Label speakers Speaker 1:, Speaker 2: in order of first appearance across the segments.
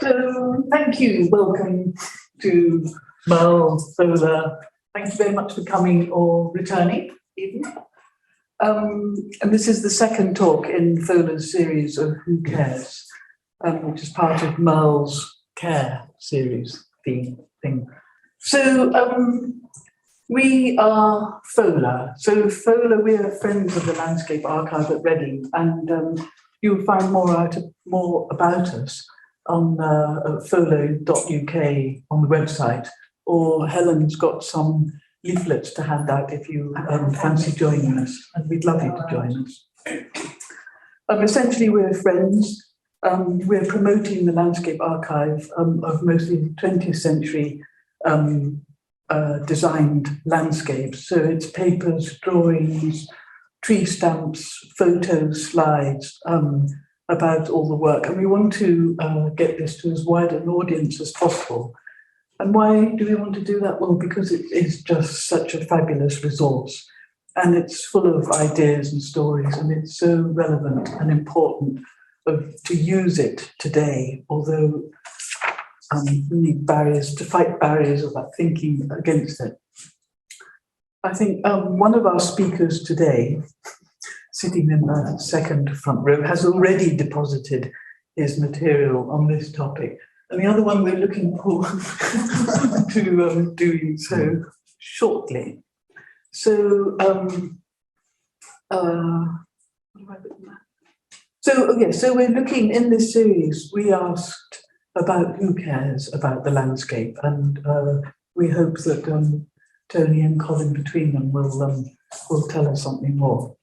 Speaker 1: So, thank you. Welcome to MERL, FOLAR. Thank you very much for coming or returning, even. And this is the second talk in FOLAR's series of Who Cares, which is part of MERL's Care series thing. So, we are FOLAR. So, FOLAR, we are friends of the Landscape Archive at Reading, and you'll find more about us on folar.uk on the website, or Helen's got some leaflets to hand out if you fancy joining us, and we'd love you to join us. Essentially, we're friends. We're promoting the Landscape Archive of mostly 20th century designed landscapes. So it's papers, drawings, tree stamps, photos, slides, about all the work, and we want to get this to as wide an audience as possible. And why do we want to do that? Well, because it is just such a fabulous resource, and it's full of ideas and stories, and it's so relevant and important to use it today, although we need barriers to fight barriers about thinking against it. I think one of our speakers today, sitting in the second front row, has already deposited his material on this topic. And the other one we're looking forward to doing so shortly. So, so we're looking in this series, we asked about who cares about the landscape, and we hope that Tony and Colin between them will tell us something more.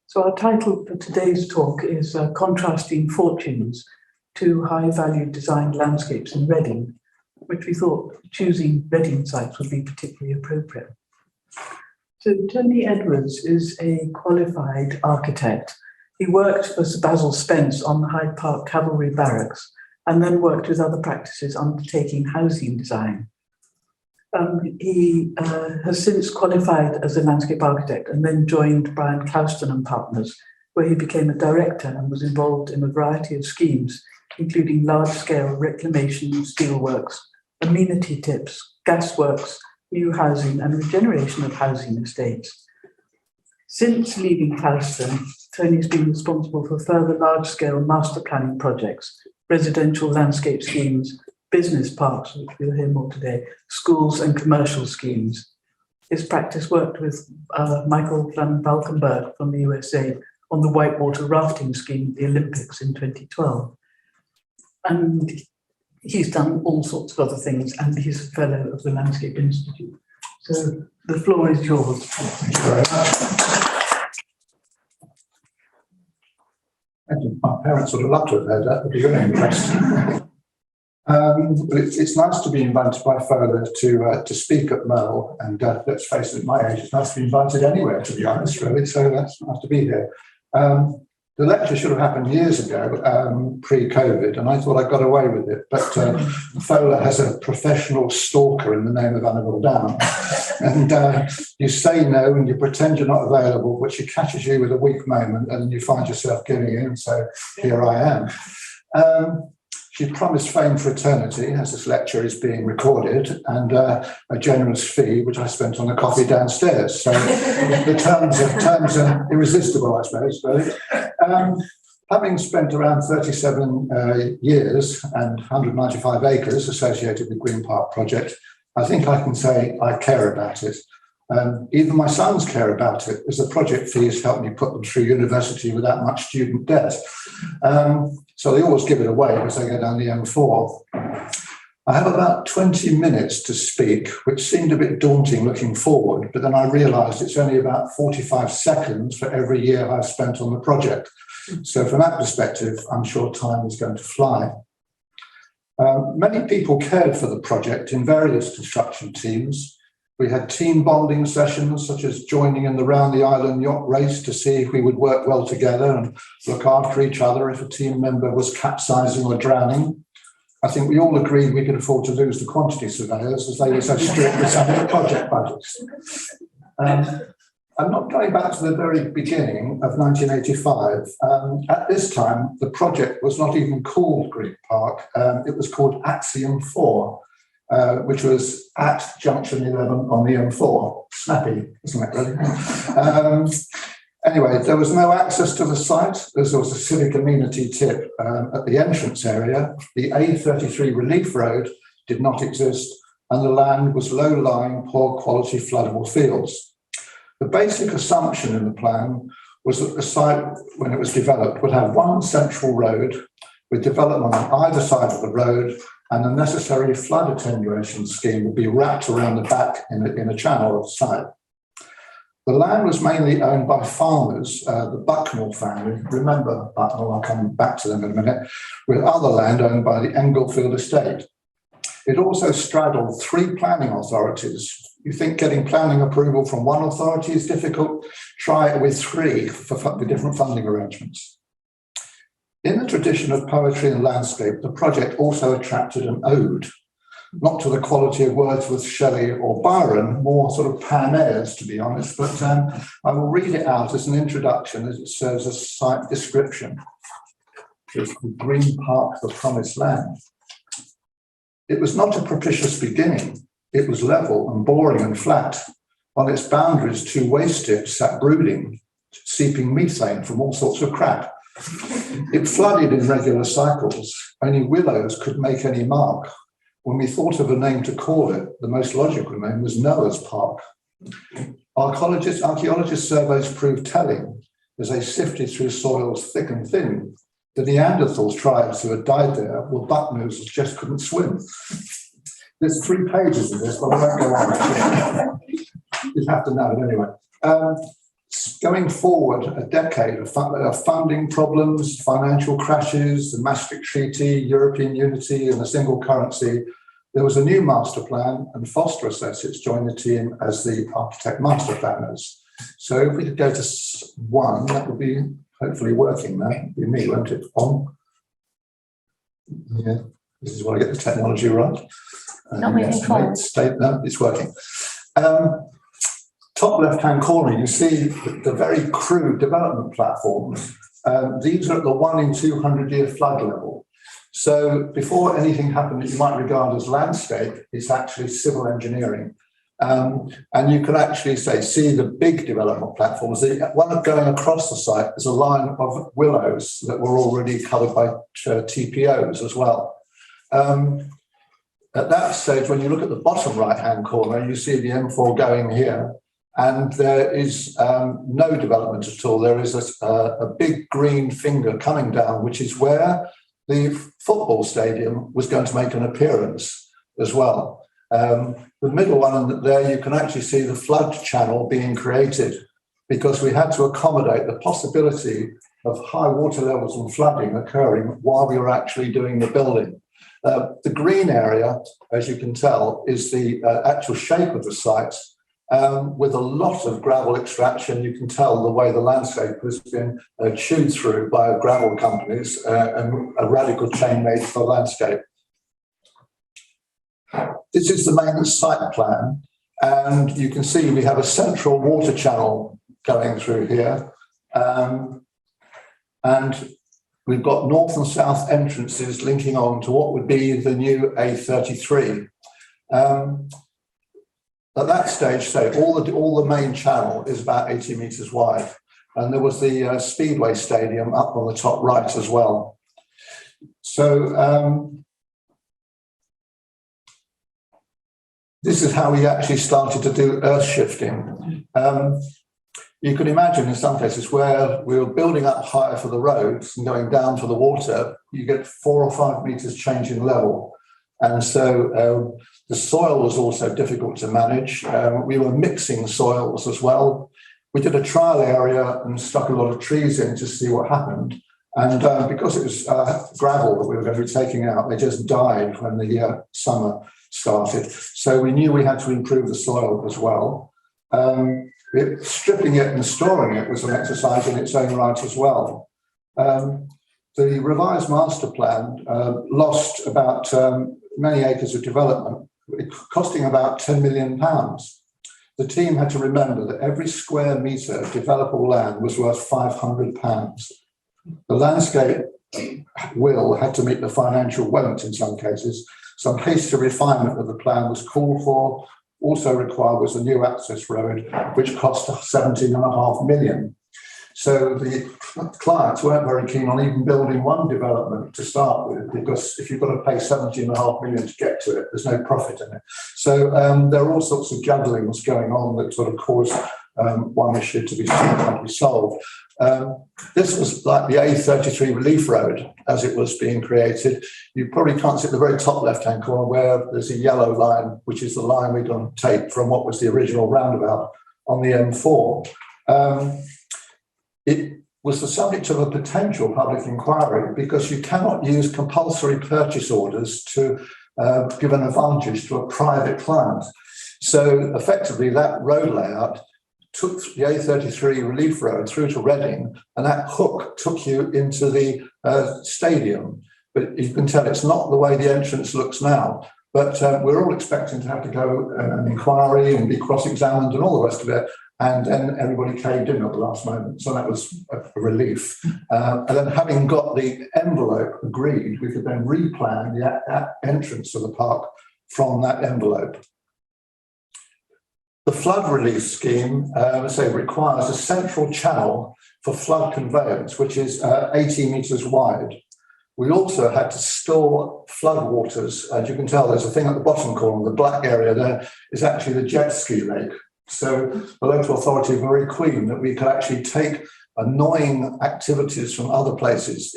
Speaker 1: So our title for today's talk is Contrasting Fortunes, Two High-Value Designed Landscapes in Reading, which we thought choosing Reading sites would be particularly appropriate. So Tony Edwards is a qualified architect. He worked for Sir Basil Spence on Hyde Park Cavalry Barracks, and then worked with other practices undertaking housing design. He has since qualified as a landscape architect and then joined Brian Clouston and Partners, where he became a director and was involved in a variety of schemes, including large-scale reclamation of steelworks, amenity tips, gasworks, new housing, and regeneration of housing estates. Since leaving Clouston, Tony's been responsible for further large-scale master planning projects, residential landscape schemes, business parks, which we'll hear more today, schools and commercial schemes. His practice worked with Michael van Valkenburg from the USA on the whitewater rafting scheme at the Olympics in 2012. And he's done all sorts of other things, and he's a fellow of the Landscape Institute. So the floor is yours.
Speaker 2: Thank you very much. Thank you. My parents would have loved to have heard that, but you're very impressed. It's nice to be invited by FOLAR to speak at MERL, and let's face it, at my age, it's nice to be invited anywhere, to be honest, really, so that's nice to be here. The lecture should have happened years ago, pre-COVID, and I thought I got away with it, but FOLAR has a professional stalker in the name of Annabel Down, and you say no and you pretend you're not available, but she catches you with a weak moment, and then you find yourself giving in, so here I am. She promised fame for eternity, as this lecture is being recorded, and a generous fee, which I spent on a coffee downstairs. So the terms are irresistible, I suppose. Having spent around 37 years and 195 acres associated with Green Park Project, I think I can say I care about it. Even my sons care about it, as the project fees help me put them through university without much student debt. So they always give it away as they go down the M4. I have about 20 minutes to speak, which seemed a bit daunting looking forward, but then I realised it's only about 45 seconds for every year I've spent on the project. So from that perspective, I'm sure time is going to fly. Many people cared for the project in various construction teams. We had team bonding sessions, such as joining in the Round the Island yacht race to see if we would work well together and look after each other if a team member was capsizing or drowning. I think we all agreed we could afford to lose the quantity surveyors, as they were so strict with some of the project budgets. I'm not going back to the very beginning of 1985. At this time, the project was not even called Green Park. It was called Axiom 4, which was at Junction 11 on the M4. Snappy, isn't it, really? Anyway, there was no access to the site. There was a civic amenity tip at the entrance area. The A33 relief road did not exist, and the land was low-lying, poor-quality floodable fields. The basic assumption in the plan was that the site, when it was developed, would have one central road with development on either side of the road, and the necessary flood attenuation scheme would be wrapped around the back in a channel of the site. The land was mainly owned by farmers, the Bucknell family. Remember Bucknell, I'll come back to them in a minute, with other land owned by the Englefield estate. It also straddled 3 planning authorities. You think getting planning approval from one authority is difficult? Try it with 3 for the different funding arrangements. In the tradition of poetry and landscape, the project also attracted an ode, not to the quality of Wordsworth, Shelley or Byron, more sort of Pan airs, to be honest, but I will read it out as an introduction as it serves as a site description. It's the Green Park, the Promised Land. It was not a propitious beginning. It was level and boring and flat. On its boundaries, 2 waste tips sat brooding, seeping methane from all sorts of crap. It flooded in regular cycles. Only willows could make any mark. When we thought of a name to call it, the most logical name was Noah's Park. Archaeologist surveys proved telling as they sifted through soils thick and thin. The Neanderthal tribes who had died there were buck-nosers, just couldn't swim. There's 3 pages of this, but I won't go on. You have to know it anyway. Going forward, a decade of funding problems, financial crashes, the Maastricht Treaty, European unity and a single currency, there was a new master plan, and Foster Associates joined the team as the architect master planners. So if we could go to 1, that would be hopefully working now. It'd be me, won't it? On. Yeah, this is where I get the technology right.
Speaker 3: Not moving forward.
Speaker 2: No, it's working. Top left-hand corner, you see the very crude development platforms. These are at the 1 in 200 year flood level. So before anything happened that you might regard as landscape, it's actually civil engineering. And you can actually see the big development platforms. The one going across the site is a line of willows that were already covered by TPOs as well. At that stage, when you look at the bottom right-hand corner, you see the M4 going here. And there is no development at all. There is a big green finger coming down, which is where the football stadium was going to make an appearance as well. The middle one there, you can actually see the flood channel being created because we had to accommodate the possibility of high water levels and flooding occurring while we were actually doing the building. The green area, as you can tell, is the actual shape of the site. With a lot of gravel extraction, you can tell the way the landscape has been chewed through by gravel companies and a radical change made for landscape. This is the main site plan, and you can see we have a central water channel going through here, and we've got north and south entrances linking on to what would be the new A33. At that stage, all the main channel is about 80 metres wide, and there was the Speedway Stadium up on the top right as well. So this is how we actually started to do earth shifting. You can imagine in some cases where we were building up higher for the roads and going down for the water, you get 4 or 5 metres change in level. And so the soil was also difficult to manage. We were mixing soils as well. We did a trial area and stuck a lot of trees in to see what happened. And because it was gravel that we were going to be taking out, they just died when the summer started. So we knew we had to improve the soil as well. Stripping it and storing it was an exercise in its own right as well. The revised master plan lost about many acres of development, costing about £10 million. the team had to remember that every square metre of developable land was worth £500. The landscape will had to meet the financial won't in some cases. Some hasty refinement of the plan was called for. Also required was a new access road, which cost 17.5 million. So the clients weren't very keen on even building one development to start with, because if you've got to pay 17.5 million to get to it, there's no profit in it. So there are all sorts of jugglings going on that sort of cause one issue to be solved. This was like the A33 relief road as it was being created. You probably can't see at the very top left-hand corner where there's a yellow line, which is the line we're going to take from what was the original roundabout on the M4. It was the subject of a potential public inquiry because you cannot use compulsory purchase orders to give an advantage to a private client. So effectively that road layout took the A33 relief road through to Reading, and that hook took you into the stadium. But you can tell it's not the way the entrance looks now. But we're all expecting to have to go an inquiry and be cross-examined and all the rest of it. And then everybody caved in at the last moment. So that was a relief. And then having got the envelope agreed, we could then replan the entrance to the park from that envelope. The flood relief scheme, requires a central channel for flood conveyance, which is 80 metres wide. We also had to store flood waters. As you can tell, there's a thing at the bottom corner, the black area there is actually the jet ski lake. So the local authority were very keen that we could actually take annoying activities from other places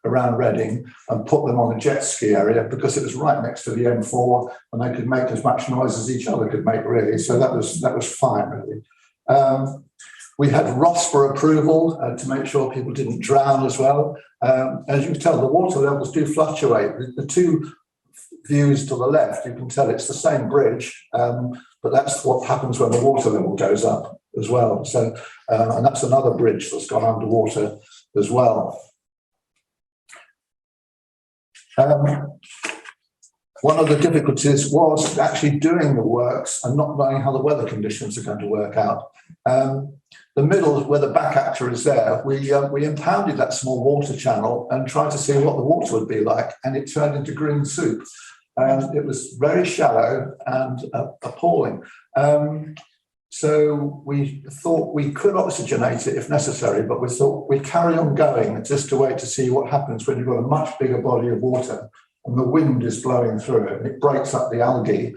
Speaker 2: around Reading and put them on the jet ski area because it was right next to the M4 and they could make as much noise as each other could make, really. So that was fine, really. We had ROSPA approval to make sure people didn't drown as well. As you can tell, the water levels do fluctuate. The two views to the left, you can tell it's the same bridge, but that's what happens when the water level goes up as well. So, and that's another bridge that's gone underwater as well. One of the difficulties was actually doing the works and not knowing how the weather conditions are going to work out. The middle, where the back actor is there, we impounded that small water channel and tried to see what the water would be like, and it turned into green soup. It was very shallow and appalling. So we thought we could oxygenate it if necessary, but we thought we'd carry on going just to wait to see what happens when you've got a much bigger body of water and the wind is blowing through it and it breaks up the algae.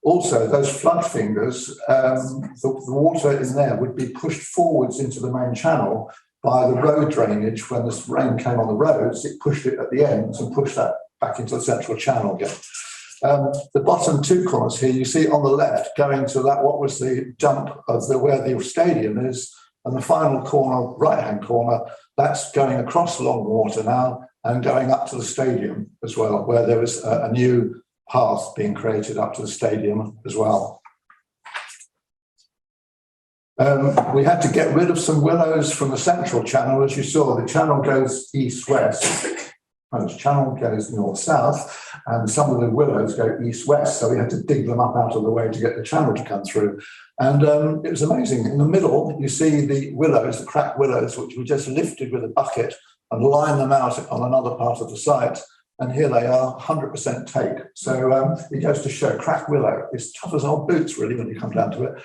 Speaker 2: Also, those flood fingers, the water in there would be pushed forwards into the main channel by the road drainage. When the rain came on the roads, it pushed it at the ends and pushed that back into the central channel again. The bottom two corners here, you see on the left, going to that, what was the dump of where the stadium is, and the final corner, right-hand corner, that's going across Longwater now and going up to the stadium as well, where there was a new path being created up to the stadium as well. We had to get rid of some willows from the central channel. As you saw, the channel goes east-west. And the channel goes north-south, and some of the willows go east-west, so we had to dig them up out of the way to get the channel to come through. And it was amazing. In the middle, you see the willows, the cracked willows, which we just lifted with a bucket and lined them out on another part of the site. And here they are, 100% take. So it goes to show cracked willow is tough as old boots, really, when you come down to it.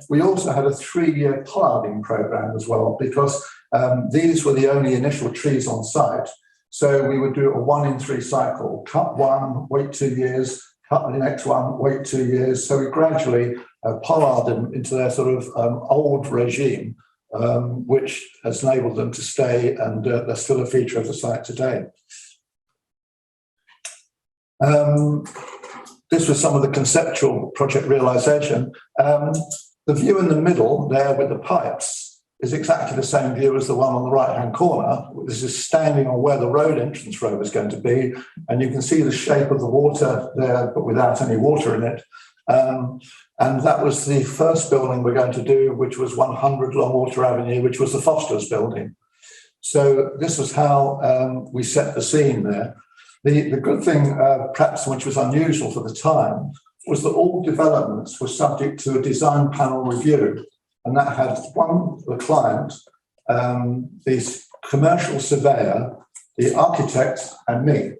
Speaker 2: We also had a 3-year pollarding program as well, because these were the only initial trees on site. So we would do a 1 in 3 cycle, cut one, wait 2 years, cut the next one, wait 2 years. So we gradually pollard them into their sort of old regime, which has enabled them to stay, and they're still a feature of the site today. This was some of the conceptual project realisation. The view in the middle there with the pipes is exactly the same view as the one on the right-hand corner. This is standing on where the road entrance road is going to be, and you can see the shape of the water there, but without any water in it. And that was the first building we're going to do, which was 100 Longwater Avenue, which was the Foster's building. So this was how we set the scene there. The good thing, perhaps which was unusual for the time, was that all developments were subject to a design panel review, and that had the client, the commercial surveyor, the architect, and me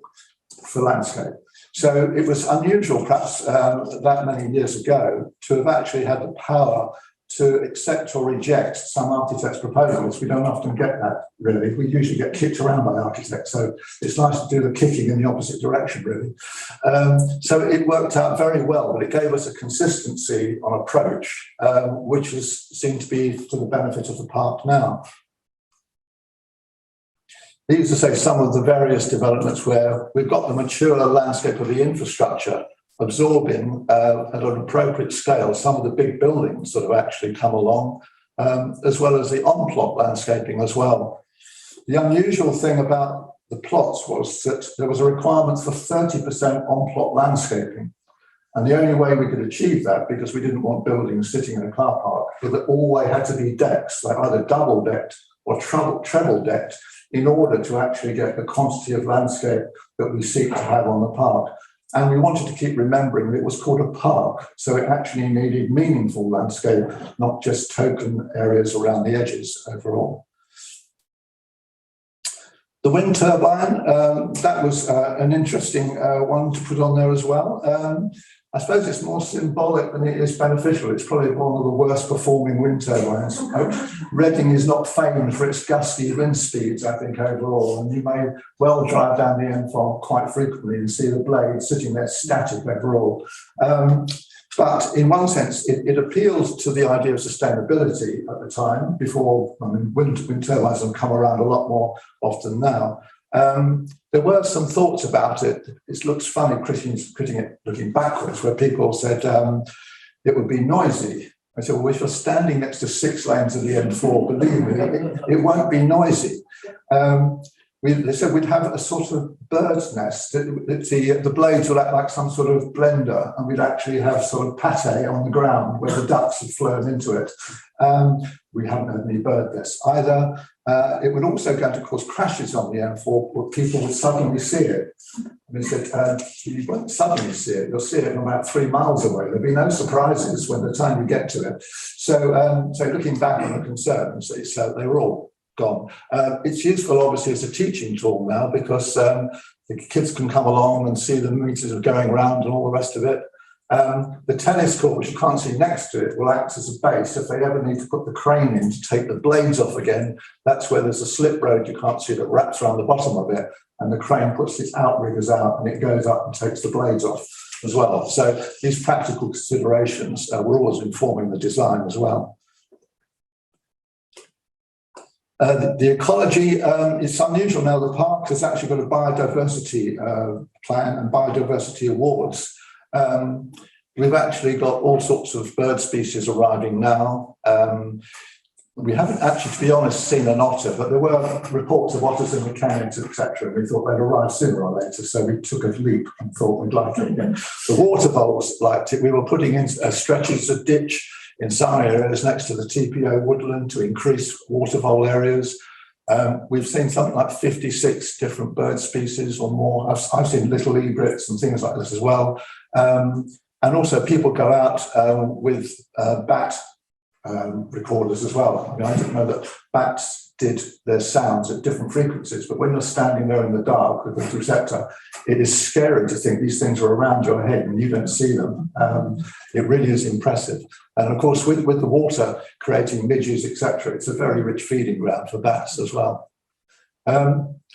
Speaker 2: for landscape. So it was unusual, perhaps that many years ago, to have actually had the power to accept or reject some architect's proposals. We don't often get that, really. We usually get kicked around by architects, so it's nice to do the kicking in the opposite direction, really. So it worked out very well, but it gave us a consistency on approach, which seemed to be to the benefit of the park now. These are, say, some of the various developments where we've got the mature landscape of the infrastructure absorbing at an appropriate scale some of the big buildings that have actually come along, as well as the on-plot landscaping as well. The unusual thing about the plots was that there was a requirement for 30% on-plot landscaping. And the only way we could achieve that, because we didn't want buildings sitting in a car park, was that all they had to be decks, like either double-decked or treble-decked, in order to actually get the quantity of landscape that we seek to have on the park. And we wanted to keep remembering that it was called a park, so it actually needed meaningful landscape, not just token areas around the edges overall. The wind turbine, that was an interesting one to put on there as well. I suppose it's more symbolic than it is beneficial. It's probably one of the worst performing wind turbines. Reading is not famed for its gusty wind speeds, I think, overall. And you may well drive down the M4 quite frequently and see the blade sitting there static overall. But in one sense, it appealed to the idea of sustainability at the time, before, I mean, wind turbines have come around a lot more often now. There were some thoughts about it. It looks funny critiquing it looking backwards, where people said it would be noisy. I said, well, if you're standing next to 6 lanes of the M4, believe me, it won't be noisy. They said we'd have a sort of bird's nest. The blades would act like some sort of blender, and we'd actually have sort of pate on the ground where the ducks had flown into it. We haven't had any bird nests either. It would also go to cause crashes on the M4, where people would suddenly see it. And they said, you won't suddenly see it, you'll see it from about 3 miles away. There'll be no surprises when the time you get to it. So looking back on the concerns, they were all gone. It's useful, obviously, as a teaching tool now, because the kids can come along and see the meters are going around and all the rest of it. The tennis court, which you can't see next to it, will act as a base. If they ever need to put the crane in to take the blades off again, that's where there's a slip road you can't see that wraps around the bottom of it, and the crane puts its outriggers out and it goes up and takes the blades off as well. So these practical considerations were always informing the design as well. The ecology is unusual now. The park has actually got a biodiversity plan and biodiversity awards. We've actually got all sorts of bird species arriving now. We haven't actually, to be honest, seen an otter, but there were reports of otters in the canyons, etc. And we thought they'd arrive sooner or later, so we took a leap and thought we'd like it again. The water voles liked it. We were putting in stretches of ditch in some areas next to the TPO woodland to increase water vole areas. We've seen something like 56 different bird species or more. I've seen little egrets and things like this as well. And also people go out with bat recorders as well. I mean, I didn't know that bats did their sounds at different frequencies, but when you're standing there in the dark with the receptor, it is scary to think these things are around your head and you don't see them. It really is impressive. And of course, with the water creating midges, etc., it's a very rich feeding ground for bats as well.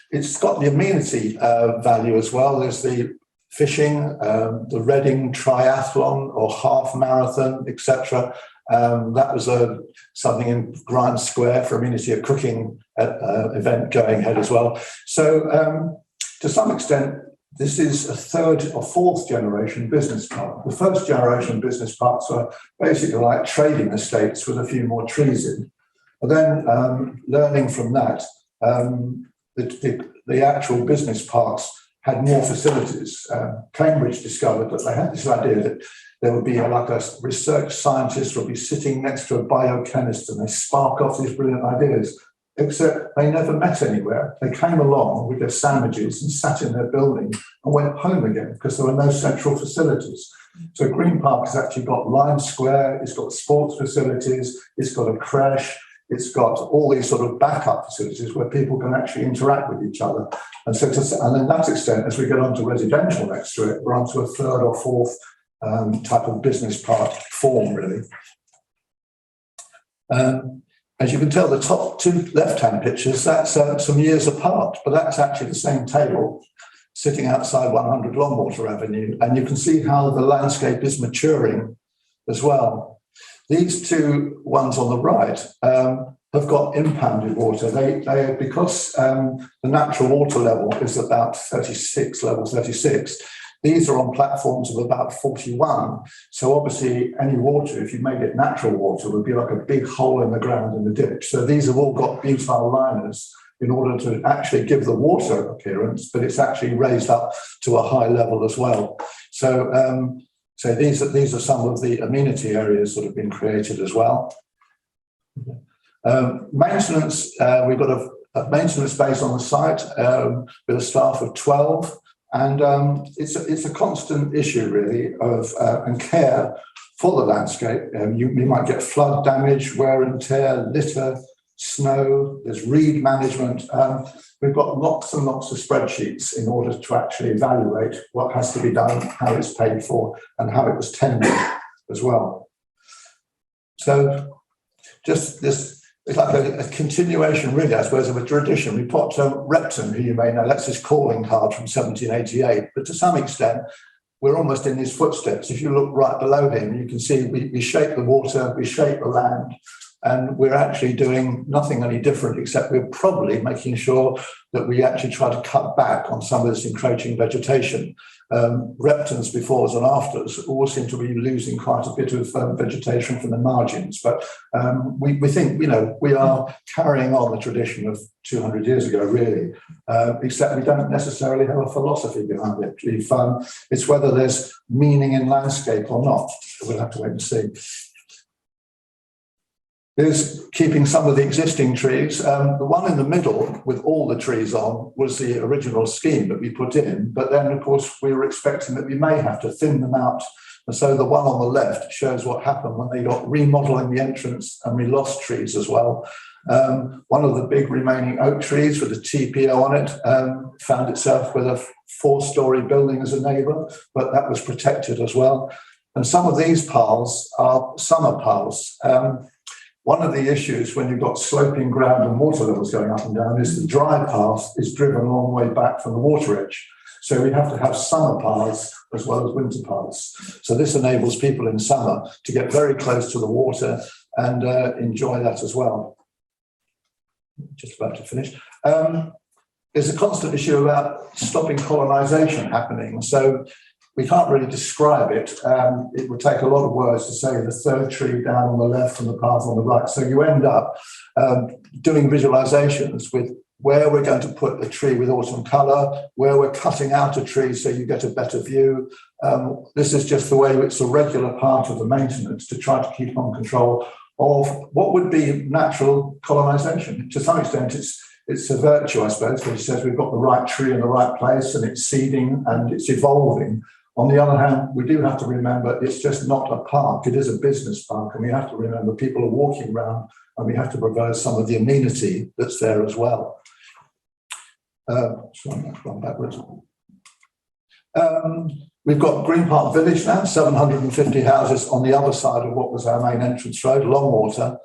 Speaker 2: It's got the amenity value as well. There's the fishing, the Reading triathlon or half marathon, etc. That was something in Grimes Square for amenity, a cooking event going ahead as well. So to some extent, this is a 3rd or 4th generation business park. The 1st generation business parks were basically like trading estates with a few more trees in. And then learning from that, the actual business parks had more facilities. Cambridge discovered that they had this idea that there would be like a research scientist would be sitting next to a biochemist and they spark off these brilliant ideas, except they never met anywhere. They came along with their sandwiches and sat in their building and went home again because there were no central facilities. So Green Park has actually got Lime Square, it's got sports facilities, it's got a creche, it's got all these sort of backup facilities where people can actually interact with each other. And so, and in that extent, as we get onto residential next to it, we're onto a third or fourth type of business park form, really. As you can tell, the top two left-hand pictures, that's some years apart, but that's actually the same table sitting outside 100 Longwater Avenue. And you can see how the landscape is maturing as well. These two ones on the right have got impounded water. They because the natural water level is about 36, level 36. These are on platforms of about 41. So obviously any water, if you made it natural water, would be like a big hole in the ground in the ditch. So these have all got butyl liners in order to actually give the water appearance, but it's actually raised up to a high level as well. So so these are some of the amenity areas that have been created as well. Maintenance, we've got a maintenance base on the site with a staff of 12. And it's a constant issue, really, of and care for the landscape. You might get flood damage, wear and tear, litter, snow. There's reed management. We've got lots and lots of spreadsheets in order to actually evaluate what has to be done, how it's paid for, and how it was tended as well. So, just this. It's like a continuation, really, I suppose, of a tradition. We've got Repton, who you may know, that's his calling card from 1788. But to some extent, we're almost in his footsteps. If you look right below him, you can see we shape the water, we shape the land, and we're actually doing nothing any different, except we're probably making sure that we actually try to cut back on some of this encroaching vegetation. Repton's befores and afters all seem to be losing quite a bit of vegetation from the margins, but we think, you know, we are carrying on the tradition of 200 years ago, really, except we don't necessarily have a philosophy behind it. It's whether there's meaning in landscape or not. We'll have to wait and see. Is keeping some of the existing trees. The one in the middle with all the trees on was the original scheme that we put in, but then of course we were expecting that we may have to thin them out. And so the one on the left shows what happened when they got remodeling the entrance and we lost trees as well. One of the big remaining oak trees with a TPO on it found itself with a 4-story building as a neighbour, but that was protected as well. And some of these piles are summer piles. One of the issues when you've got sloping ground and water levels going up and down is the dry path is driven a long way back from the water edge. So we have to have summer paths as well as winter paths. So this enables people in summer to get very close to the water and enjoy that as well. Just about to finish. There's a constant issue about stopping colonisation happening. So we can't really describe it. It would take a lot of words to say the third tree down on the left and the path on the right. So you end up doing visualizations with where we're going to put the tree with autumn colour, where we're cutting out a tree so you get a better view. This is just the way it's a regular part of the maintenance to try to keep on control of what would be natural colonisation. To some extent, it's a virtue, I suppose, because it says we've got the right tree in the right place and it's seeding and it's evolving. On the other hand, we do have to remember it's just not a park, it is a business park, and we have to remember people are walking around and we have to provide some of the amenity that's there as well. Sorry, I've gone backwards. We've got Green Park Village now, 750 houses on the other side of what was our main entrance road, Longwater.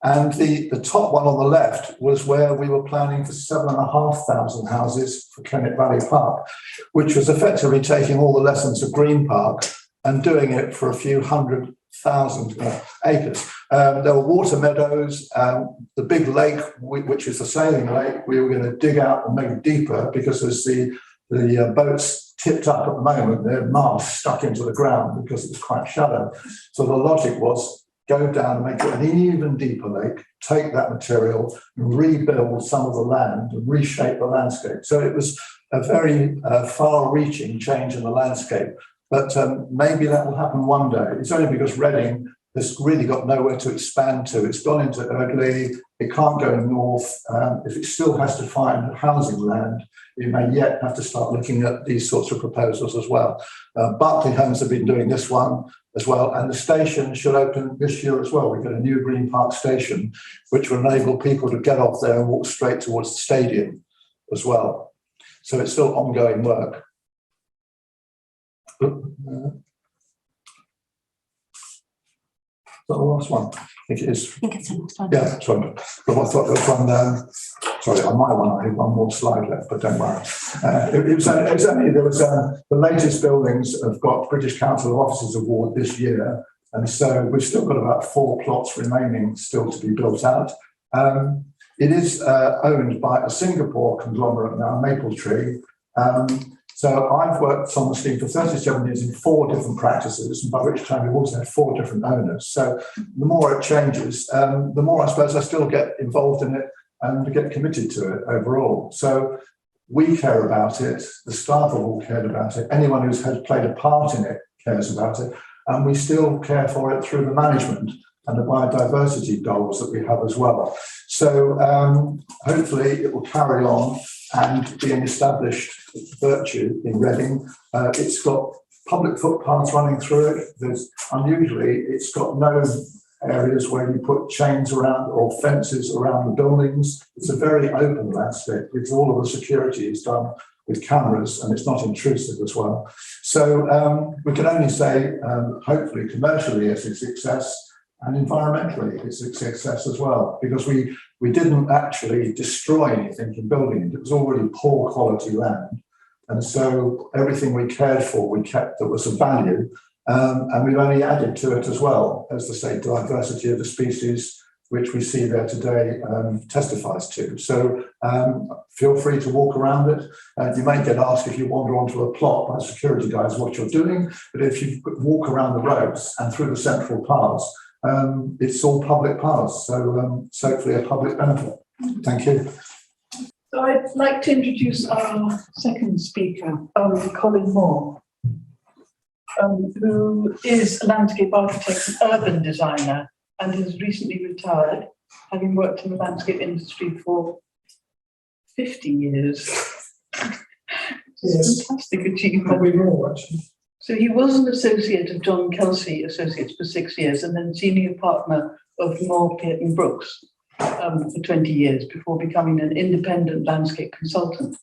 Speaker 2: And the top one on the left was where we were planning for 7,500 houses for Kennet Valley Park, which was effectively taking all the lessons of Green Park and doing it for a few 100,000 acres. There were water meadows, the big lake, which is the sailing lake, we were going to dig out and make it deeper because as the boats tipped up at the moment, their mast stuck into the ground because it was quite shallow. So the logic was go down and make it an even deeper lake, take that material and rebuild some of the land and reshape the landscape. So it was a very far-reaching change in the landscape. But maybe that will happen one day. It's only because Reading has really got nowhere to expand to. It's gone into Erdley, It can't go north. If it still has to find housing land, it may yet have to start looking at these sorts of proposals as well. Berkeley Homes have been doing this one as well, and the station should open this year as well. We've got a new Green Park station, which will enable people to get off there and walk straight towards the stadium as well. So it's still ongoing work. Is that the last one? I think it is.
Speaker 3: I think it's the next one.
Speaker 2: Yeah, sorry. But I thought there was one, sorry, on my one, I had one more slide left, but don't worry. The latest buildings have got British Council of Officers Award this year. And so we've still got about 4 plots remaining still to be built out. It is owned by a Singapore conglomerate now, Mapletree. So I've worked on the scheme for 37 years in 4 different practices, and by which time we've also had 4 different owners. So the more it changes, the more I suppose I still get involved in it and get committed to it overall. So we care about it, the staff have all cared about it, anyone who's played a part in it cares about it, and we still care for it through the management and the biodiversity goals that we have as well. So hopefully it will carry on and be an established virtue in Reading. It's got public footpaths running through it. Unusually, it's got no areas where you put chains around or fences around the buildings. It's a very open landscape because all of the security is done with cameras and it's not intrusive as well. So we can only say, hopefully commercially it's a success, and environmentally it's a success as well, because we didn't actually destroy anything in building it. It was already poor quality land. And so everything we cared for, we kept that was of value. And we've only added to it as well, as the state diversity of the species, which we see there today, testifies to. So feel free to walk around it. You may get asked if you wander onto a plot by security guys what you're doing, but if you walk around the roads and through the central paths, it's all public paths, so hopefully a public benefit. Thank you.
Speaker 1: So I'd like to introduce our second speaker, Colin Moore, who is a landscape architect and urban designer and has recently retired, having worked in the landscape industry for 50 years. It's a fantastic achievement.
Speaker 4: Probably more, actually.
Speaker 1: So he was an associate of John Kelsey Associates for 6 years, and then senior partner of Moore, Peart and Brooks for 20 years before becoming an independent landscape consultant.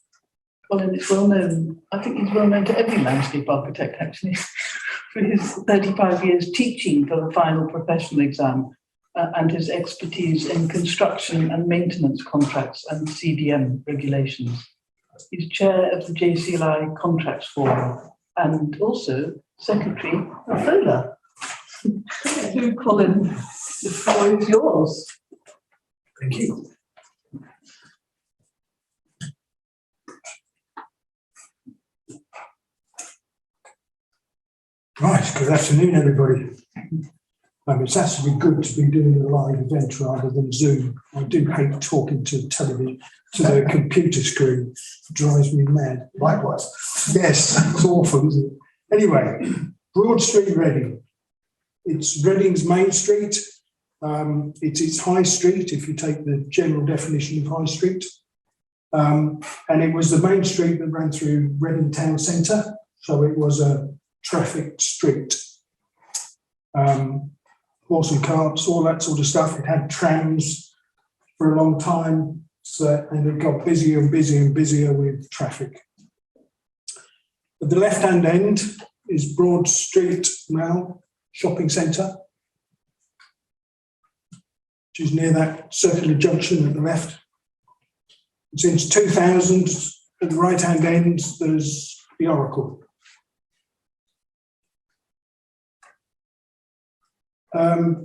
Speaker 1: Colin is well known, I think he's well known to every landscape architect actually, for his 35 years teaching for the final professional exam and his expertise in construction and maintenance contracts and CDM regulations. He's chair of the JCLI Contracts Forum and also secretary of FOLAR. So, Colin, the floor is yours.
Speaker 4: Thank you. Right, good afternoon, everybody. It's actually good to be doing a live event rather than Zoom. I do hate talking to television, to the computer screen. It drives me mad.
Speaker 2: Likewise.
Speaker 4: Yes, it's awful, isn't it? Anyway, Broad Street, Reading. It's Reading's main street. It's High Street, if you take the general definition of High Street. And it was the main street that ran through Reading Town Centre. So it was a trafficked street. Horse and carts, all that sort of stuff. It had trams for a long time, and it got busier and busier and busier with traffic. At the left-hand end is Broad Street now, shopping centre, which is near that circular junction at the left. And since 2000, at the right-hand end, there's the Oracle.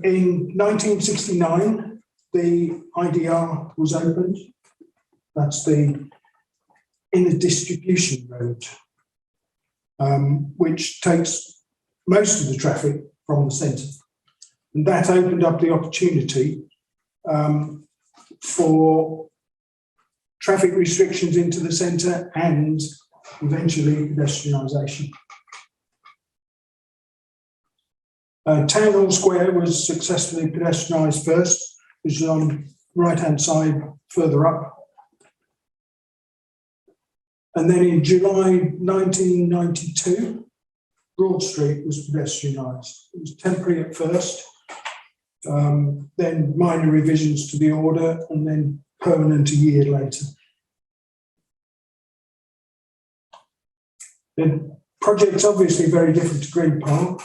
Speaker 4: In 1969, the IDR was opened. That's the inner distribution road, which takes most of the traffic from the centre. And that opened up the opportunity for traffic restrictions into the centre and eventually pedestrianisation. Town Hall Square was successfully pedestrianised first, which was on right-hand side further up. And then in July 1992, Broad Street was pedestrianised. It was temporary at first, then minor revisions to the order, and then permanent a year later. The project's obviously very different to Green Park.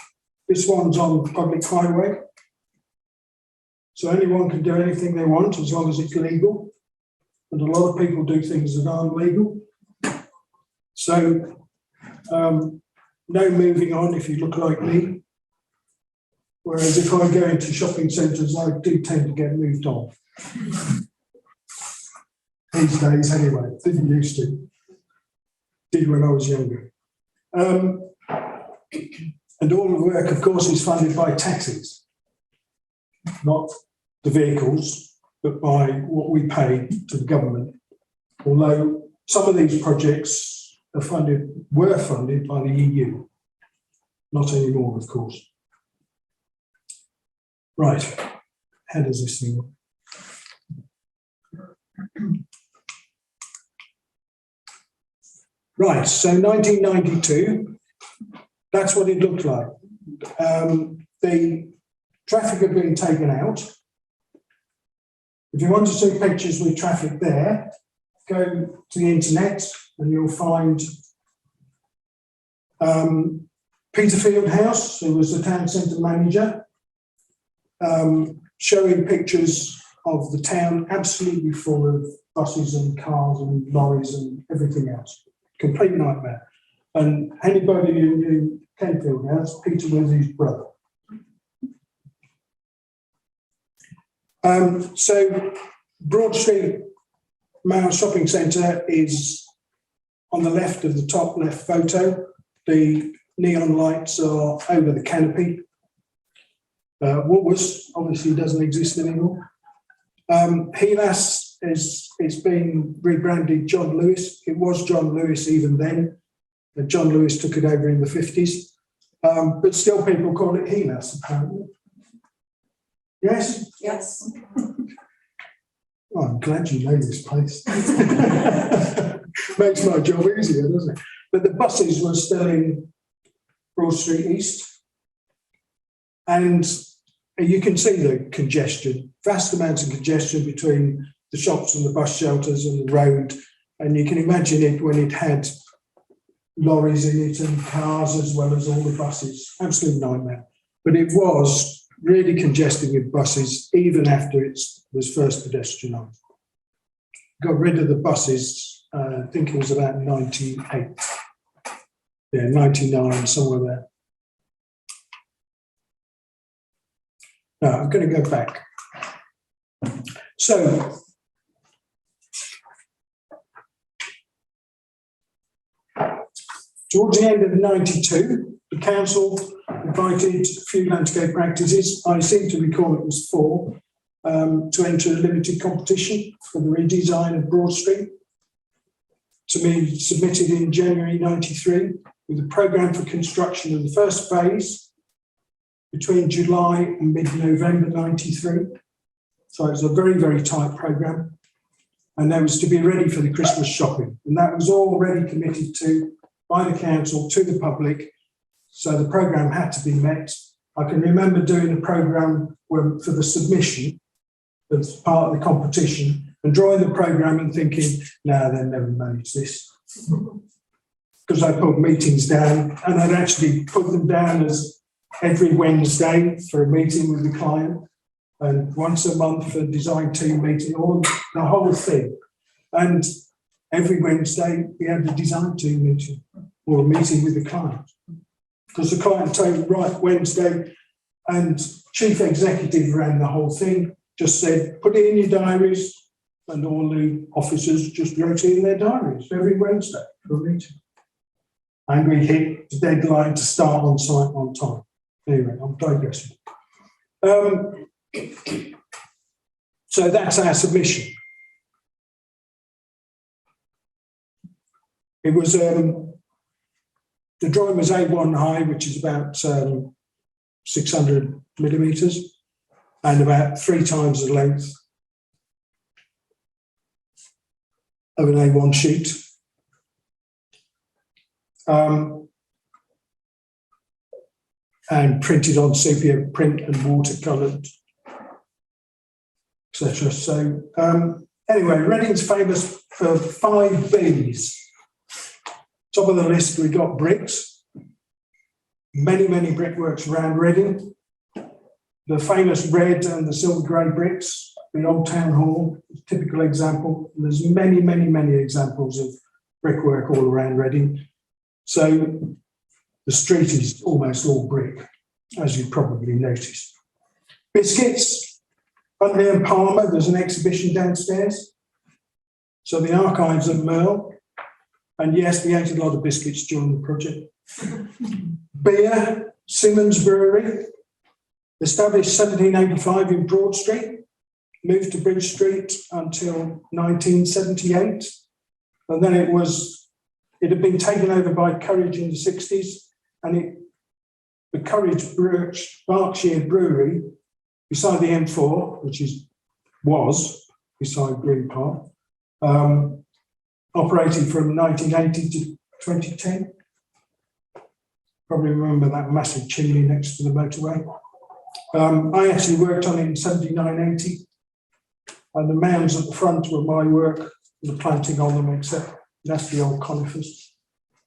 Speaker 4: This one's on public highway, so anyone can do anything they want as long as it's legal. And a lot of people do things that aren't legal. So, no moving on if you look like me. Whereas if I go into shopping centres, I do tend to get moved on. These days, anyway. Didn't used to. Did when I was younger. And all the work, of course, is funded by taxes. Not the vehicles, but by what we pay to the government. Although some of these projects were funded by the EU. Not anymore, of course. Right, how does this thing work? Right, so 1992, that's what it looked like. The traffic had been taken out. If you want to see pictures with traffic there, go to the internet and you'll find Peter Fieldhouse, who was the town centre manager, showing pictures of the town absolutely full of buses and cars and lorries and everything else. Complete nightmare. And anybody who knew Ken Fieldhouse, Peter was his brother. So Broad Street MERL Shopping Centre is on the left of the top left photo. The neon lights are over the canopy. What was obviously doesn't exist anymore. Helas it's been rebranded John Lewis. It was John Lewis even then. John Lewis took it over in the 50s. But still people call it Helas apparently. Yes?
Speaker 3: Yes.
Speaker 4: Oh, I'm glad you know this place. Makes my job easier, doesn't it? But the buses were still in Broad Street East. And you can see the congestion, vast amounts of congestion between the shops and the bus shelters and the road. And you can imagine it when it had lorries in it and cars as well as all the buses. Absolute nightmare. But it was really congested with buses even after it was first pedestrianised. Got rid of the buses, I think it was about 98. Yeah, 99, somewhere there. Now, I'm going to go back. So, towards the end of 92, the council invited a few landscape practices, I seem to recall it was 4, to enter a limited competition for the redesign of Broad Street, to be submitted in January 93, with a programme for construction of the first phase between July and mid-November 93. So it was a very, very tight programme. And that was to be ready for the Christmas shopping. And that was already committed to by the council to the public. So the programme had to be met. I can remember doing a programme for the submission as part of the competition and drawing the programme and thinking, no, they'll never manage this. Because I put meetings down and I'd actually put them down as every Wednesday for a meeting with the client and once a month for a design team meeting, all the whole thing. And every Wednesday we had the design team meeting or a meeting with the client. Because the client told, right, Wednesday, and chief executive ran the whole thing, just said, put it in your diaries, and all the officers just wrote it in their diaries every Wednesday for a meeting. And we hit the deadline to start on site on time. Anyway, I'm digressing. So that's our submission. It was, the drawing was A1 high, which is about 600 millimetres, and about 3 times the length. of an A1 sheet. And printed on sepia print and watercoloured, etc. So anyway, Reading's famous for 5 Bs. Top of the list, we got bricks. Many brickworks around Reading. The famous red and the silver grey bricks, the Old Town Hall, typical example. There's many examples of brickwork all around Reading. So the street is almost all brick, as you probably noticed. Biscuits, Huntley and Palmer, there's an exhibition downstairs. So the archives at MERL. And yes, we ate a lot of biscuits during the project. Beer, Simmons Brewery, established 1785 in Broad Street, moved to Bridge Street until 1978. And then it had been taken over by Courage in the 60s. And the Courage Berkshire Brewery, beside the M4, which was beside Green Park, operated from 1980 to 2010. Probably remember that massive chimney next to the motorway. I actually worked on it in 79-80, and the mounds at the front were my work, the planting on them, except that's the old conifers,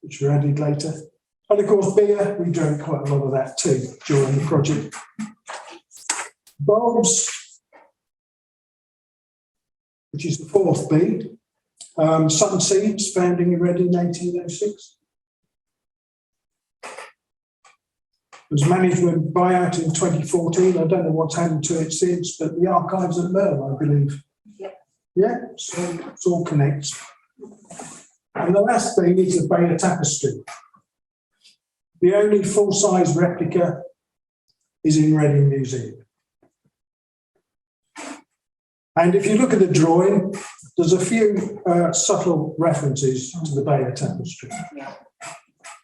Speaker 4: which were added later. And of course, beer, we drank quite a lot of that too during the project. Bulbs, which is the 4th B. Sun Seeds, founding in Reading in 1806. It was management buyout in 2014. I don't know what's happened to it since, but the archives at MERL, I believe. Yeah, so it all connects. And the last thing is the Bayer Tapestry. The only full-size replica is in Reading Museum. And if you look at the drawing, there's a few subtle references to the Bayer Tapestry.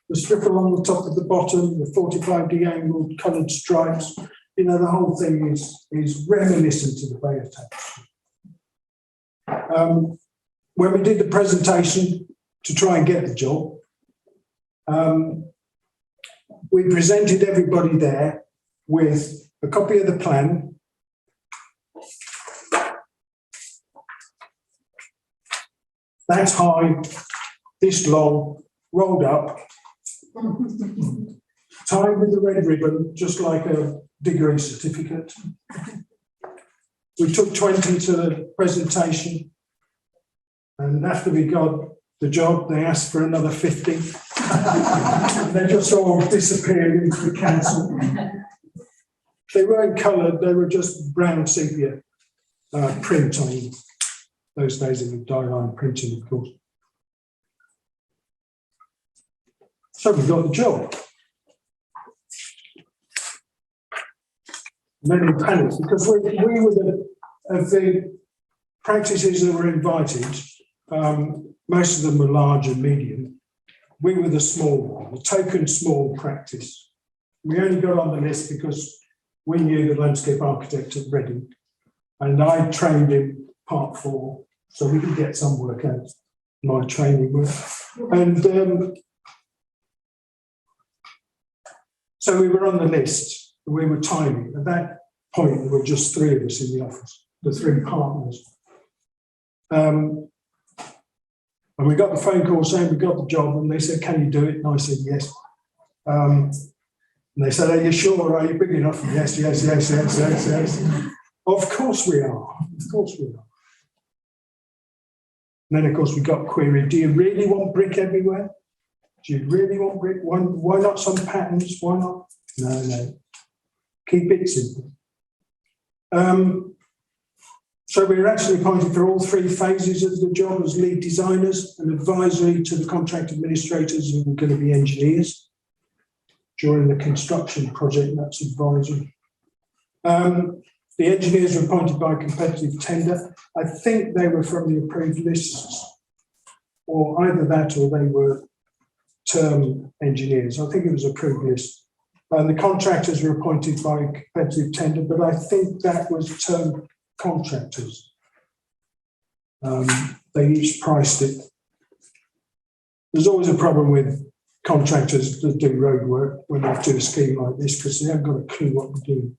Speaker 4: The strip along the top of the bottom, the 45D angled coloured stripes, the whole thing is reminiscent to the Bayer Tapestry. When we did the presentation to try and get the job, we presented everybody there with a copy of the plan, that's high, this long, rolled up, tied with the red ribbon, just like a degree certificate. We took 20 to the presentation, and after we got the job, they asked for another 50. They just all disappeared into the council. They weren't coloured, they were just brown sepia print on those days of die-line printing, of course. So we got the job. Many panicked because we were of the practices that were invited. Most of them were large and medium. We were the small one, the token small practice. We only got on the list because we knew the landscape architect at Reading, and I trained him Part 4, so we could get some work out of my training work. And so we were on the list. We were tiny. At that point, there were just 3 of us in the office, the 3 partners. And we got the phone call saying we got the job, and they said, "Can you do it?" And I said, "Yes." And they said, "Are you sure? Are you big enough?" And yes. Of course we are. Of course we are. And then, of course, we got queried, "Do you really want brick everywhere? Do you really want brick? Why not some patterns? Why not?" No. Keep it simple. So we were actually appointed for all 3 phases of the job as lead designers and advisory to the contract administrators who were going to be engineers. During the construction project, that's advisory. The engineers were appointed by competitive tender. I think they were from the approved lists, or either that or they were term engineers. I think it was approved list. The contractors were appointed by competitive tender, but I think that was term contractors. They each priced it. There's always a problem with contractors that do road work when they do a scheme like this because they haven't got a clue what they're doing.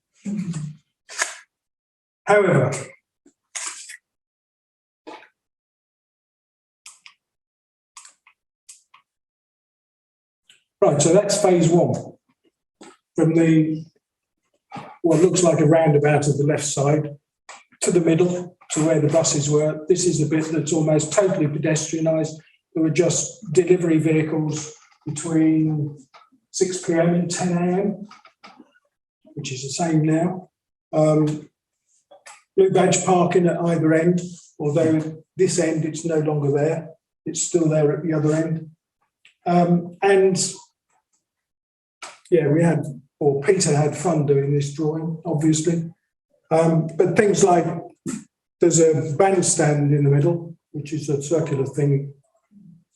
Speaker 4: However, right, so that's phase one. From the what looks like a roundabout at the left side to the middle to where the buses were. This is the bit that's almost totally pedestrianised. There were just delivery vehicles between 6 p.m. and 10 a.m., which is the same now. Blue badge parking at either end, although this end it's no longer there. It's still there at the other end. And yeah, Peter had fun doing this drawing, obviously. But things like there's a bandstand in the middle, which is a circular thing.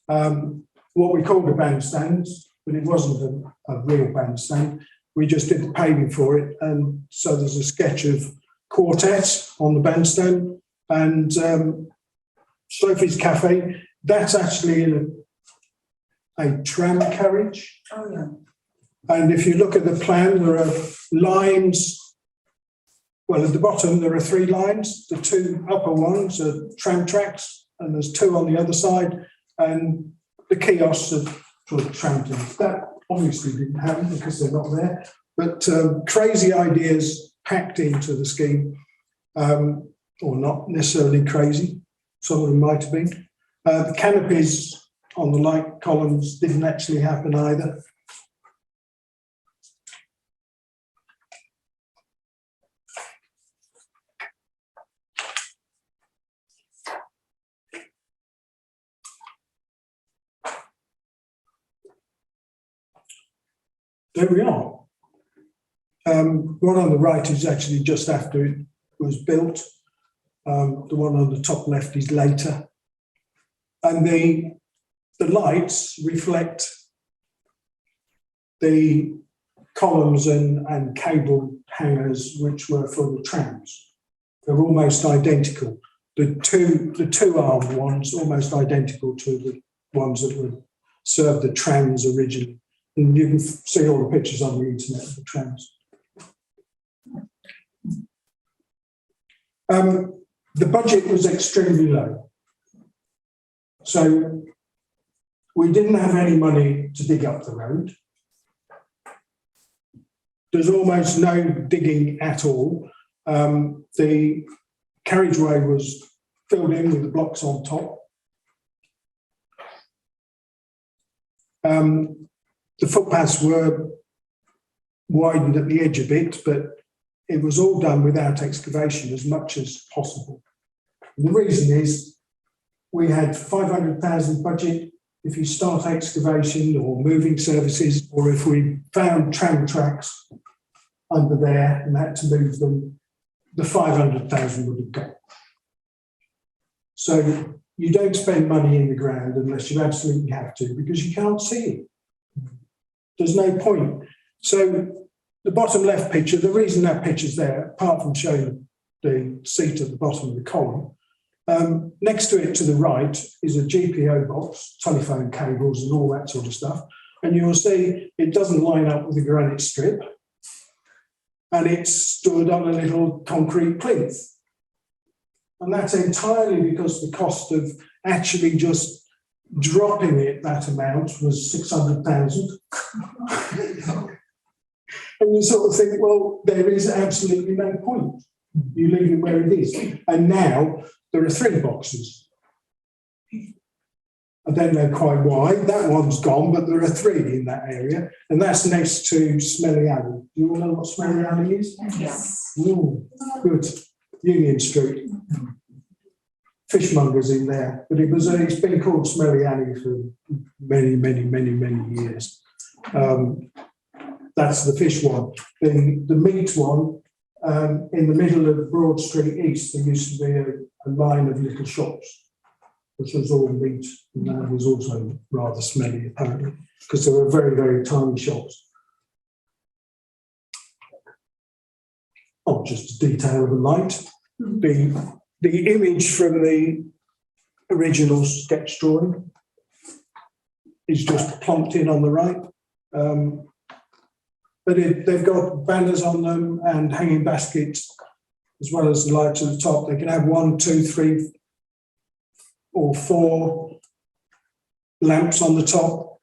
Speaker 4: What we called a bandstand, but it wasn't a real bandstand. We just did the paving for it. And so there's a sketch of quartet on the bandstand and Sophie's Cafe. That's actually in a tram carriage.
Speaker 1: Oh, yeah.
Speaker 4: And if you look at the plan, there are lines. Well, at the bottom, there are 3 lines. The 2 upper ones are tram tracks, and there's 2 on the other side. And the kiosks are sort of tram tracks. That obviously didn't happen because they're not there. But crazy ideas packed into the scheme, or not necessarily crazy. Some of them might have been. The canopies on the light columns didn't actually happen either. There we are. One on the right is actually just after it was built. The one on the top left is later. And the lights reflect the columns and cable hangers which were for the trams. They're almost identical. The two armed ones almost identical to the ones that would serve the trams originally. And you can see all the pictures on the internet of the trams. The budget was extremely low. So we didn't have any money to dig up the road. There's almost no digging at all. The carriageway was filled in with the blocks on top. The footpaths were widened at the edge a bit, but it was all done without excavation as much as possible. And the reason is we had 500,000 budget. If you start excavation or moving services, or if we found tram tracks under there and had to move them, the 500,000 would have gone. So you don't spend money in the ground unless you absolutely have to, because you can't see it. There's no point. So the bottom left picture, the reason that picture's there, apart from showing the seat at the bottom of the column, next to it to the right is a GPO box, telephone cables and all that sort of stuff. And you'll see it doesn't line up with the granite strip. And it's stood on a little concrete plinth. And that's entirely because the cost of actually just dropping it that amount was 600,000. And you sort of think, well, there is absolutely no point. You leave it where it is. And now there are 3 boxes. I don't know quite why. That one's gone, but there are 3 in that area. And that's next to Smelly Alley. Do you all know what Smelly Alley is?
Speaker 3: Yes.
Speaker 4: Ooh, good. Union Street. Fishmongers in there. But it's been called Smelly Alley for many, many, many, many years. That's the fish one. The meat one, in the middle of Broad Street East, there used to be a line of little shops, which was all meat, and that was also rather smelly, apparently, because they were very, very tiny shops. Oh, just a detail of the light. The image from the original sketch drawing. It's just plonked in on the right. But they've got banners on them and hanging baskets, as well as the lights at the top. They can have 1, 2, 3, or 4 lamps on the top,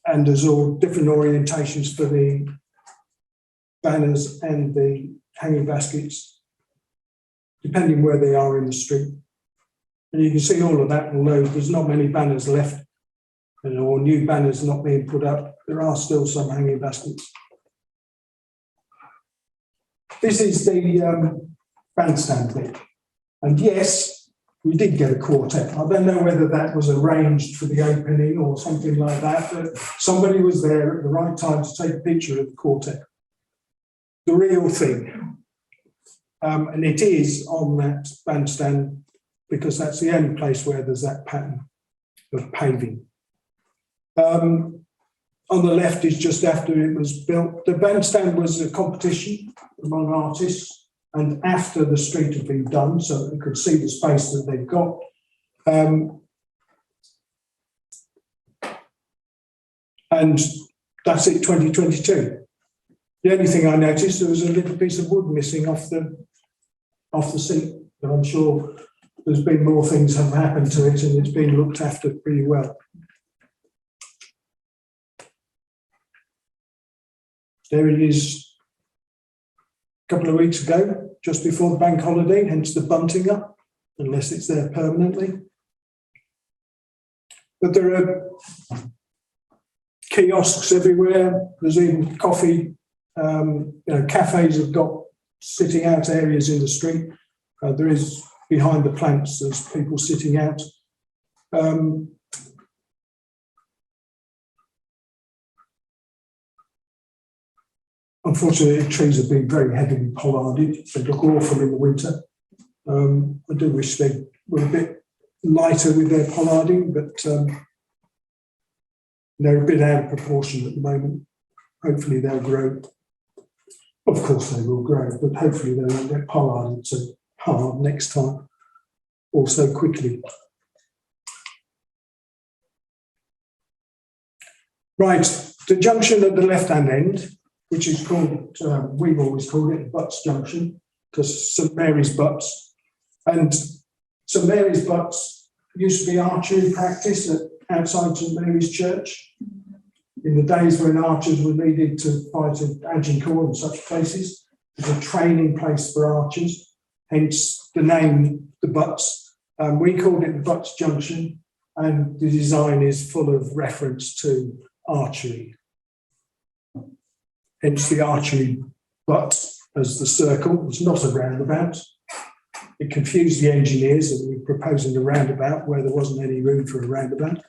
Speaker 4: and there's all different orientations for the banners and the hanging baskets, depending where they are in the street. And you can see all of that, although there's not many banners left, or new banners not being put up, there are still some hanging baskets. This is the bandstand bit. And yes, we did get a quartet. I don't know whether that was arranged for the opening or something like that, but somebody was there at the right time to take a picture of the quartet. The real thing. And it is on that bandstand because that's the only place where there's that pattern of paving. On the left is just after it was built. The bandstand was a competition among artists, and after the street had been done, so that you could see the space that they've got. And that's it, 2022. The only thing I noticed, there was a little piece of wood missing off the seat, but I'm sure there's been more things have happened to it and it's been looked after pretty well. There it is a couple of weeks ago, just before the bank holiday, hence the bunting up, unless it's there permanently. But there are kiosks everywhere. There's even coffee. Cafes have got sitting out areas in the street. There is behind the plants, there's people sitting out. Unfortunately, the trees have been very heavily pollarded. They look awful in the winter. I do wish they were a bit lighter with their pollarding, but they're a bit out of proportion at the moment. Hopefully they'll grow. Of course they will grow, but hopefully they won't get pollarded so hard next time or so quickly. Right, the junction at the left-hand end, which is called, we've always called it Butts Junction, because St Mary's Butts. And St Mary's Butts used to be archery practice outside St Mary's Church in the days when archers were needed to fight at Agincourt and such places. It was a training place for archers, hence the name, the Butts. We called it the Butts Junction, and the design is full of reference to archery. Hence the archery butt as the circle. It's not a roundabout. It confused the engineers that we were proposing a roundabout where there wasn't any room for a roundabout.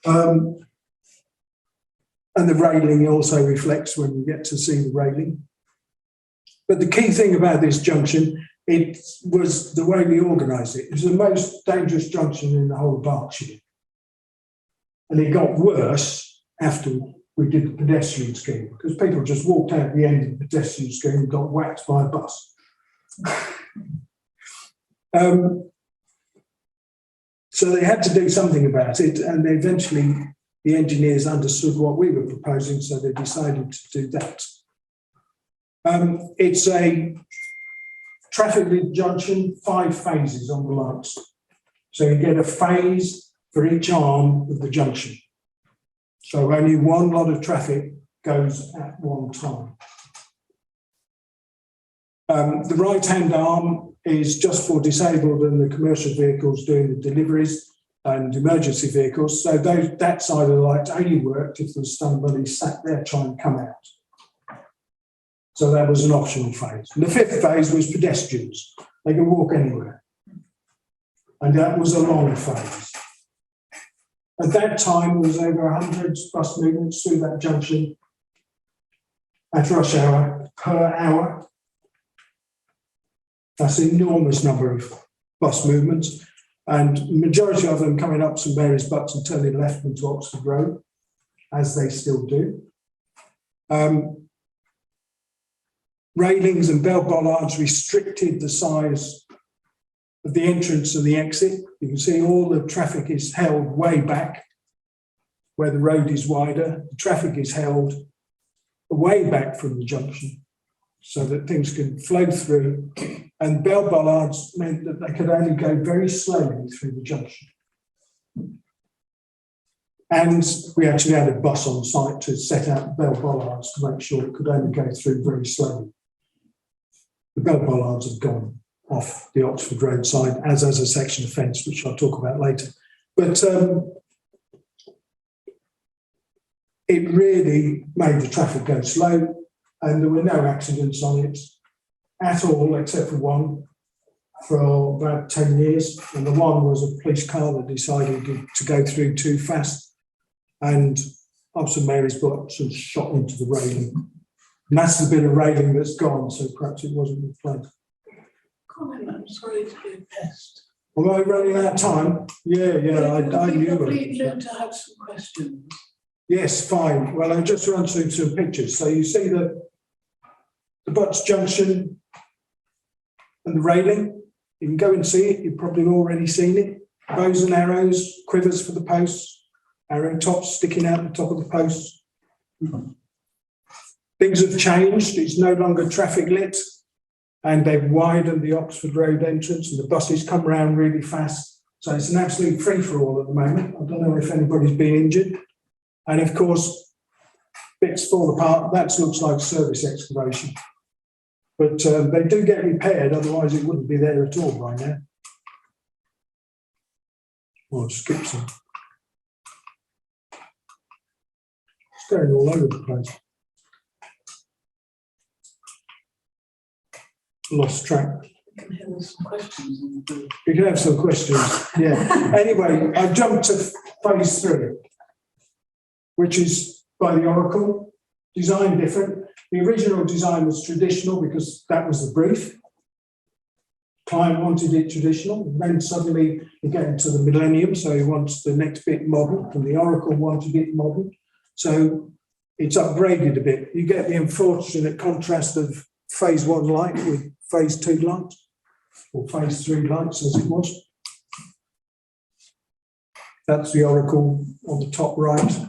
Speaker 4: And the railing also reflects when you get to see the railing. But the key thing about this junction, it was the way we organised it. It was the most dangerous junction in the whole of Berkshire. And it got worse after we did the pedestrian scheme, because people just walked out the end of the pedestrian scheme and got whacked by a bus. So they had to do something about it, and eventually the engineers understood what we were proposing, so they decided to do that. It's a traffic lit junction, 5 phases on the lights. So you get a phase for each arm of the junction. So only one lot of traffic goes at one time. The right-hand arm is just for disabled and the commercial vehicles doing the deliveries and emergency vehicles. So that side of the light only worked if there was somebody sat there trying to come out. So that was an optional phase. And the 5th phase was pedestrians. They can walk anywhere. And that was a long phase. At that time, there was over 100 bus movements through that junction at rush hour per hour. That's an enormous number of bus movements, and the majority of them coming up St Mary's Butts and turning left into Oxford Road, as they still do. Railings and bell bollards restricted the size of the entrance and the exit. You can see all the traffic is held way back where the road is wider. The traffic is held way back from the junction so that things can flow through. And bell bollards meant that they could only go very slowly through the junction. And we actually had a bus on site to set out bell bollards to make sure it could only go through very slowly. The bell bollards have gone off the Oxford Road side, as a section of fence, which I'll talk about later. But it really made the traffic go slow, and there were no accidents on it at all, except for one, for about 10 years. And the one was a police car that decided to go through too fast, and Officer Mary's bullets was shot into the railing. And that's the bit of railing that's gone, so perhaps it wasn't replaced.
Speaker 1: Colin, I'm sorry to be a pest.
Speaker 4: Am I running out of time? Yeah, I knew
Speaker 1: Probably
Speaker 4: it.
Speaker 1: to have some questions.
Speaker 4: Yes, fine. Well, I'll just run through some pictures. So you see the Butts Junction and the railing. You can go and see it. You've probably already seen it. Bows and arrows, quivers for the posts, arrow tops sticking out the top of the posts. Things have changed. It's no longer traffic lit, and they've widened the Oxford Road entrance, and the buses come round really fast. So it's an absolute free-for-all at the moment. I don't know if anybody's been injured. And of course, bits fall apart. That looks like service excavation. But they do get repaired, otherwise it wouldn't be there at all by now. Or skip some. It's going all over the place. Lost track.
Speaker 1: You can have some questions on the board.
Speaker 4: You can have some questions. Yeah. Anyway, I've jumped to phase 3, which is by the Oracle. Design different. The original design was traditional because that was the brief. Client wanted it traditional. Then suddenly you get into the millennium, so he wants the next bit modern, and the Oracle wanted it modern. So it's upgraded a bit. You get the unfortunate contrast of phase 1 light with phase 2 light, or phase 3 lights as it was. That's the Oracle on the top right.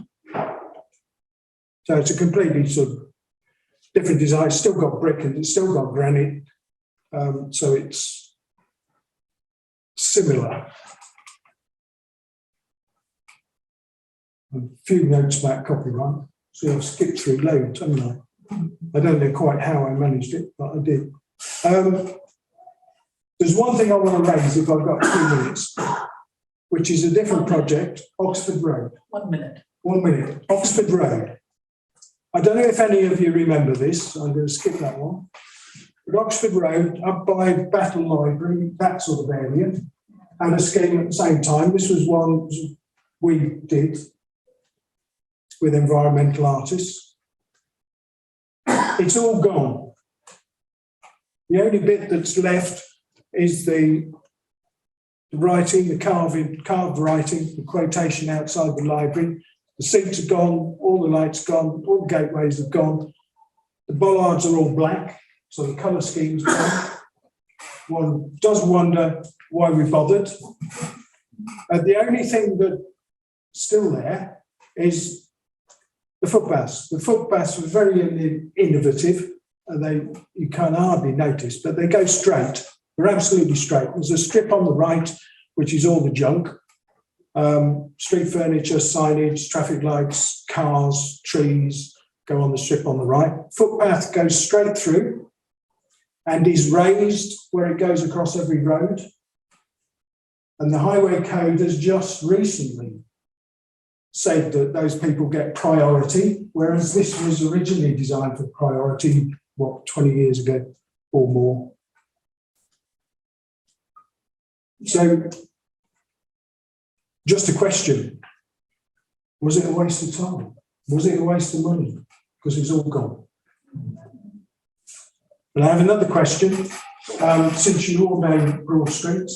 Speaker 4: So it's a completely sort of different design. It's still got brick and it's still got granite. So it's similar. A few notes about copyright. So I've skipped through loads, haven't I? I don't know quite how I managed it, but I did. There's one thing I want to raise if I've got 2 minutes, which is a different project, Oxford Road.
Speaker 1: 1 minute.
Speaker 4: 1 minute, Oxford Road. I don't know if any of you remember this, I'm going to skip that one. But Oxford Road, up by Battle Library, that sort of area, and a scheme at the same time. This was one we did with environmental artists. It's all gone. The only bit that's left is the writing, the carved writing, the quotation outside the library. The seats are gone, all the lights gone, all the gateways have gone. The bollards are all black, so the colour scheme's gone. One does wonder why we bothered. The only thing that's still there is the footpaths. The footpaths were very innovative. You can hardly notice, but they go straight. They're absolutely straight. There's a strip on the right, which is all the junk. Street furniture, signage, traffic lights, cars, trees go on the strip on the right. Footpath goes straight through and is raised where it goes across every road. And the Highway Code has just recently said that those people get priority, whereas this was originally designed for priority, 20 years ago or more. So, just a question. Was it a waste of time? Was it a waste of money? Because it's all gone. And I have another question. Since you all know Broad Street,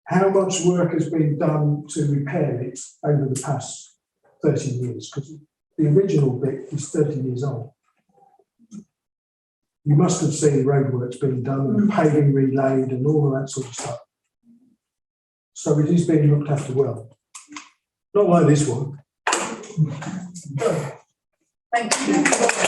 Speaker 4: how much work has been done to repair it over the past 30 years? Because the original bit is 30 years old. You must have seen roadworks being done, and paving relaid and all of that sort of stuff. So it is being looked after well. Not like this one.
Speaker 1: Thank you.